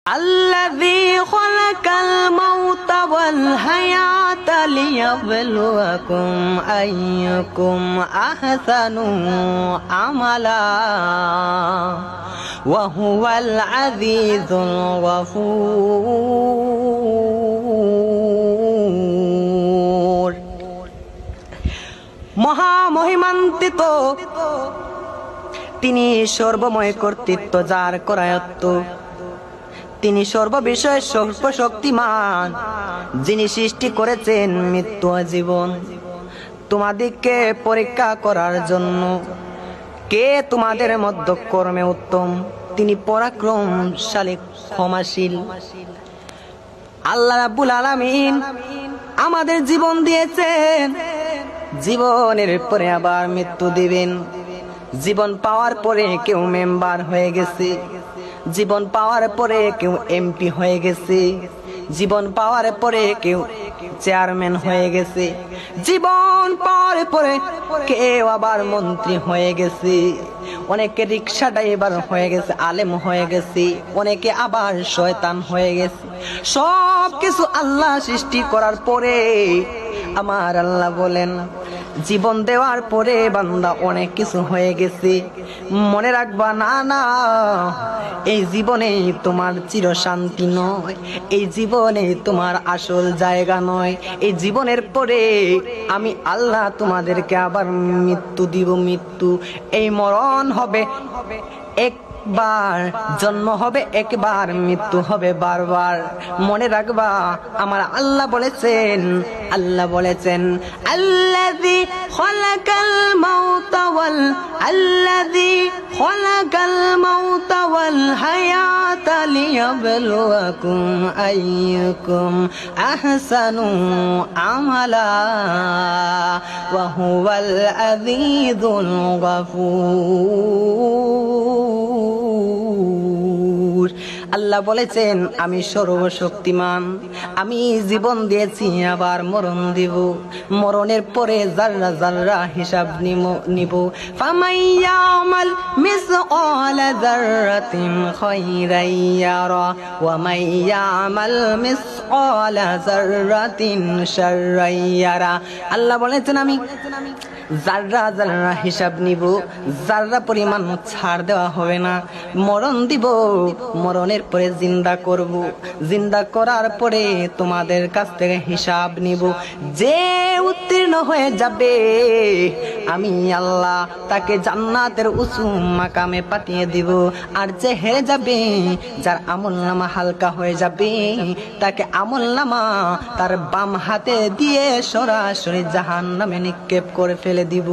الذي خلق الموت والحياة ليبلوكم أيكم أحسن عملا وهو العزيز الغفور মহামহিমান্বিত তিনি সর্বময় কর্তৃত্ব যার করায়ত্ত, তিনি সর্ববিষয়ে সর্বশক্তিমান, যিনি সৃষ্টি করেছেন মৃত্যু ও জীবন তোমাদেরকে পরীক্ষা করার জন্য। কে তোমাদের মধ্য কর্মে উত্তম, তিনি পরাক্রমশালী ক্ষমাশীল। আল্লাহ রাব্বুল আলামিন আমাদের জীবন দিয়েছেন, জীবনের পরে আবার মৃত্যু দিবেন। জীবন পাওয়ার পরে কেউ মেম্বার হয়ে গেছে, জীবন পাওয়ার পরে কেউ এমপি হয়ে গেছে, জীবন পাওয়ার পরে কেউ চেয়ারম্যান হয়ে গেছে, জীবন পাওয়ার পরে কেউ আবার মন্ত্রী হয়ে গেছে, অনেকে রিক্সা ড্রাইভার হয়ে গেছে, আলেম হয়ে গেছে, অনেকে আবার শয়তান হয়ে গেছে। সব কিছু আল্লাহ সৃষ্টি করার পরে আমার আল্লাহ বলেন, জীবন দেওয়ার পরে বান্দা অনেক কিছু হয়ে গেছে। মনে রাখবা, না না, এই জীবনে তোমার চিরশান্তি নয়, এই জীবনে তোমার আসল জায়গা নয়। এই জীবনের পরে আমি আল্লাহ তোমাদেরকে আবার মৃত্যু দিব। মৃত্যু, এই মরণ হবে একবার, জন্ম হবে একবার, মৃত্যু হবে বারবার। মনে রাখবা, আমার আল্লাহ বলেছেন, আল্লাহ বলেছেন, আল্লাযী খালাকাল মাউতা ওয়াল হায়াতা লিয়াবলুয়াকুম আইয়ুকুম আহসানু আমালা ওয়া হুয়াল আযীযুল গফুর। আল্লাহ বলেছেন, আমি সর্বশক্তিমান, আমি জীবন দিয়েছি আবার মরণ দিব, মরণের পরে যাররা যাররা হিসাব নিব। ফামাইয়ামাল মিসকালা যাররাতিন খায়রান ইয়ারা ওয়া মাইয়ামাল মিসকালা যাররাতিন শাররান ইয়ারা। আল্লাহ বলেছেন, আমি যাররা যাররা হিসাব নিব, যাররা পরিমাণ ছাড় দেওয়া হবে না। মরণ দিব, মরণের পরে জিন্দা করব, জিন্দা করার পরে তোমাদের কাছ থেকে হিসাব নিব। যে উত্তীর্ণ হয়ে যাবে আমি আল্লাহ তাকে জান্নাতের উঁচু মাকামে পাঠিয়ে দিব। আর যে হেরে যাবে, যার আমলনামা হালকা হয়ে যাবে, তাকে আমলনামা তার বাম হাতে দিয়ে সরাসরি জাহান্নামে নিক্ষেপ করে ফেলে দিব।